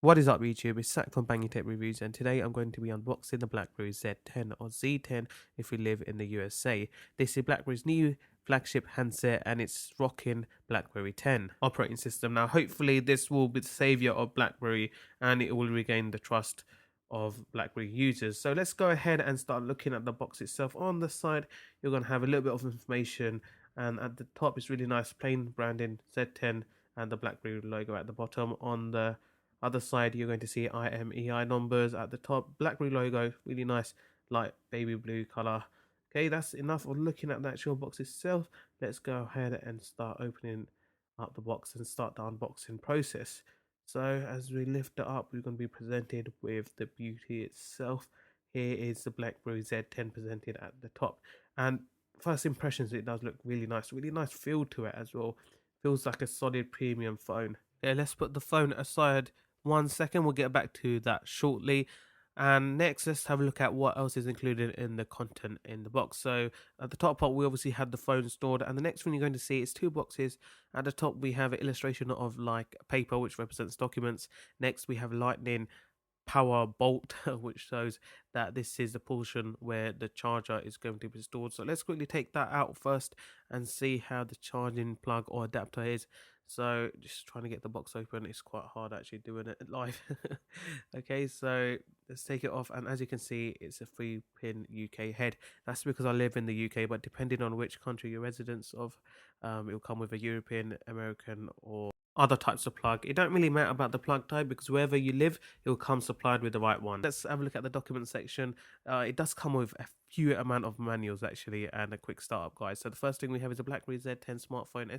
What is up YouTube, it's Zach from Banging Tech Reviews, and today I'm going to be unboxing the BlackBerry Z10 or Z10 if you live in the USA. This is BlackBerry's new flagship handset and it's rocking BlackBerry 10 operating system. Now hopefully this will be the savior of BlackBerry and it will regain the trust of BlackBerry users. So let's go ahead and start looking at the box itself. On the side you're going to have a little bit of information, and at the top it's really nice plain branding Z10 and the BlackBerry logo at the bottom. On the other side, you're going to see IMEI numbers at the top. BlackBerry logo, really nice, light baby blue color. Okay, that's enough of looking at the actual box itself. Let's go ahead and start opening up the box and start the unboxing process. So as we lift it up, we're going to be presented with the beauty itself. Here is the BlackBerry Z10 presented at the top. And first impressions, it does look really nice feel to it as well. Feels like a solid premium phone. Okay, let's put the phone aside 1 second. We'll get back to that shortly. And next, let's have a look at what else is included in the content in the box. So at the top part, we obviously had the phone stored, and the next one you're going to see is two boxes. At the top, we have an illustration of like paper, which represents documents. Next, we have lightning power bolt, which shows that this is the portion where the charger is going to be stored. So let's quickly take that out first and see how the charging plug or adapter is. So just trying to get the box open, it's quite hard actually doing it live. Okay, so let's take it off, and as you can see, it's a 3-pin UK head. That's because I live in the UK, but depending on which country you're residents of, it will come with a European, American, or other types of plug. It don't really matter about the plug type because wherever you live, it will come supplied with the right one. Let's have a look at the document section. It does come with a few amount of manuals actually and a quick startup guide. So the first thing we have is a BlackBerry Z10 smartphone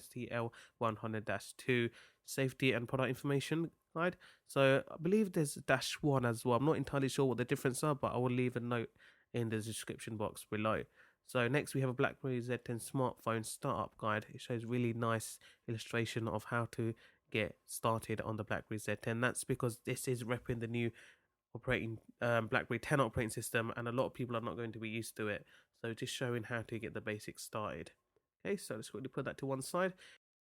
STL100-2 safety and product information guide. So I believe there's -1 as well. I'm not entirely sure what the difference are, but I will leave a note in the description box below. So next we have a BlackBerry Z10 smartphone startup guide. It shows really nice illustration of how to get started on the BlackBerry Z10. That's because this is repping the new operating BlackBerry 10 operating system, and a lot of people are not going to be used to it. So just showing how to get the basics started. Okay, so let's quickly put that to one side.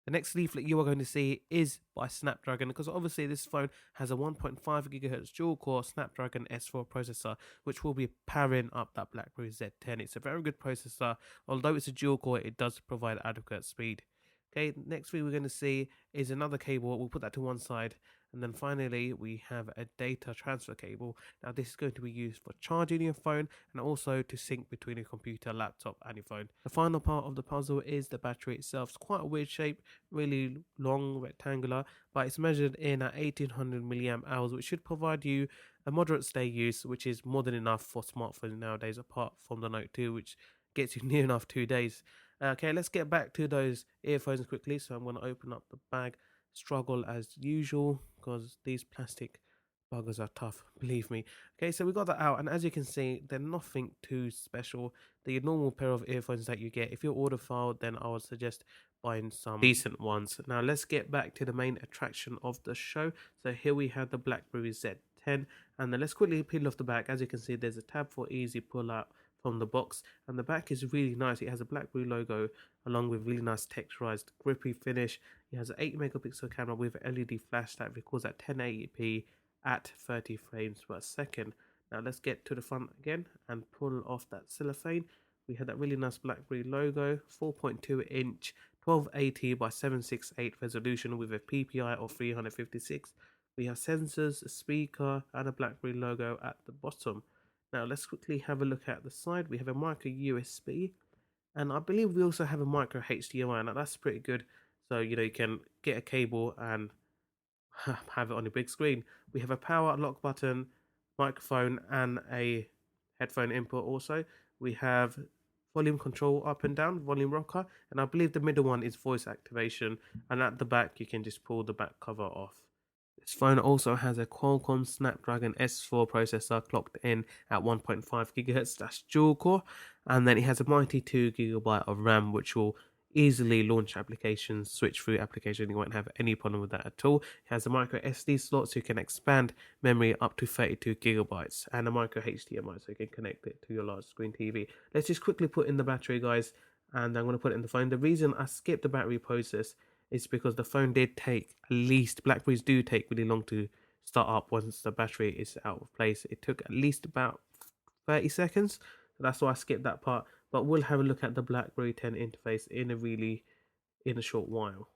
The next leaflet you are going to see is by Snapdragon, because obviously this phone has a 1.5 GHz dual-core Snapdragon S4 processor, which will be powering up that BlackBerry Z10. It's a very good processor. Although it's a dual-core, it does provide adequate speed. Okay, next thing we're going to see is another cable. We'll put that to one side. And then finally, we have a data transfer cable. Now, this is going to be used for charging your phone and also to sync between your computer, laptop, and your phone. The final part of the puzzle is the battery itself. It's quite a weird shape, really long, rectangular, but it's measured in at 1800 milliamp hours, which should provide you a moderate stay use, which is more than enough for smartphones nowadays, apart from the Note 2, which gets you near enough 2 days. Okay, let's get back to those earphones quickly. So I'm going to open up the bag. Struggle as usual because these plastic buggers are tough, believe me. Okay, so we got that out, and as you can see, they're nothing too special. The normal pair of earphones that you get. If you're audiophile, then I would suggest buying some decent ones. Now let's get back to the main attraction of the show. So here we have the BlackBerry Z10, and then let's quickly peel off the back. As you can see, there's a tab for easy pull out from the box, and the back is really nice. It has a BlackBerry logo along with really nice texturized grippy finish. It has an 8 megapixel camera with an LED flash that records at 1080p at 30 frames per second. Now let's get to the front again and pull off that cellophane. We had that really nice BlackBerry logo, 4.2 inch 1280 by 768 resolution with a PPI of 356. We have sensors, a speaker, and a BlackBerry logo at the bottom. Now let's quickly have a look at the side. We have a micro USB, and I believe we also have a micro HDMI. Now that's pretty good. So you can get a cable and have it on your big screen. We have a power lock button, microphone, and a headphone input. Also, we have volume control up and down, volume rocker, and I believe the middle one is voice activation. And at the back, you can just pull the back cover off. This phone also has a Qualcomms Snapdragon S4 processor clocked in at 1.5 GHz, that's dual core, and then it has a mighty 2 GB of RAM, which will easily launch applications, switch through applications. You won't have any problem with that at all. It has a micro SD slot so you can expand memory up to 32 GB, and a micro HDMI so you can connect it to your large screen TV. Let's just quickly put in the battery, guys, and I'm going to put it in the phone. The reason I skipped the battery process, it's because the phone did take BlackBerries do take really long to start up once the battery is out of place. It took at least about 30 seconds, so that's why I skipped that part. But we'll have a look at the BlackBerry 10 interface in a short while.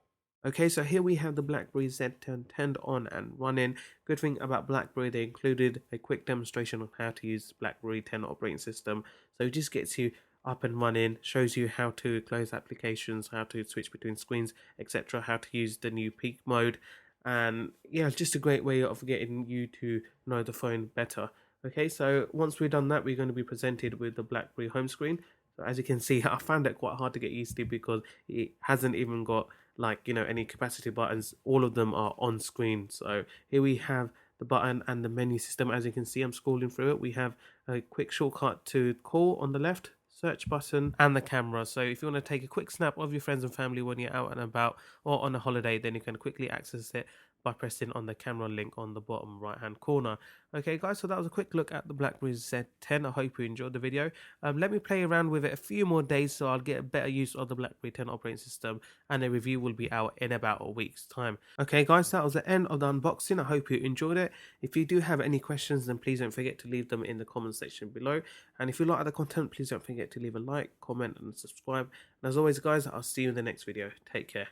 Okay, so here we have the BlackBerry Z10 turned on and running. Good thing about BlackBerry, they included a quick demonstration on how to use BlackBerry 10 operating system. So it just gets you up and running, shows you how to close applications, how to switch between screens, etc., how to use the new peak mode. And yeah, just a great way of getting you to know the phone better. Okay, so once we've done that, we're going to be presented with the BlackBerry home screen. So as you can see, I found it quite hard to get used to because it hasn't even got any capacity buttons. All of them are on screen. So here we have the button and the menu system. As you can see, I'm scrolling through it. We have a quick shortcut to call on the left, search button, and the camera. So if you want to take a quick snap of your friends and family when you're out and about or on a holiday, then you can quickly access it by pressing on the camera link on the bottom right hand corner. Okay guys, so that was a quick look at the BlackBerry Z10. I hope you enjoyed the video. Let me play around with it a few more days so I'll get a better use of the BlackBerry 10 operating system, and a review will be out in about a week's time. Okay guys, that was the end of the unboxing. I hope you enjoyed it. If you do have any questions, then please don't forget to leave them in the comment section below. And if you like the content, please don't forget to leave a like, comment and subscribe. And as always guys, I'll see you in the next video. Take care.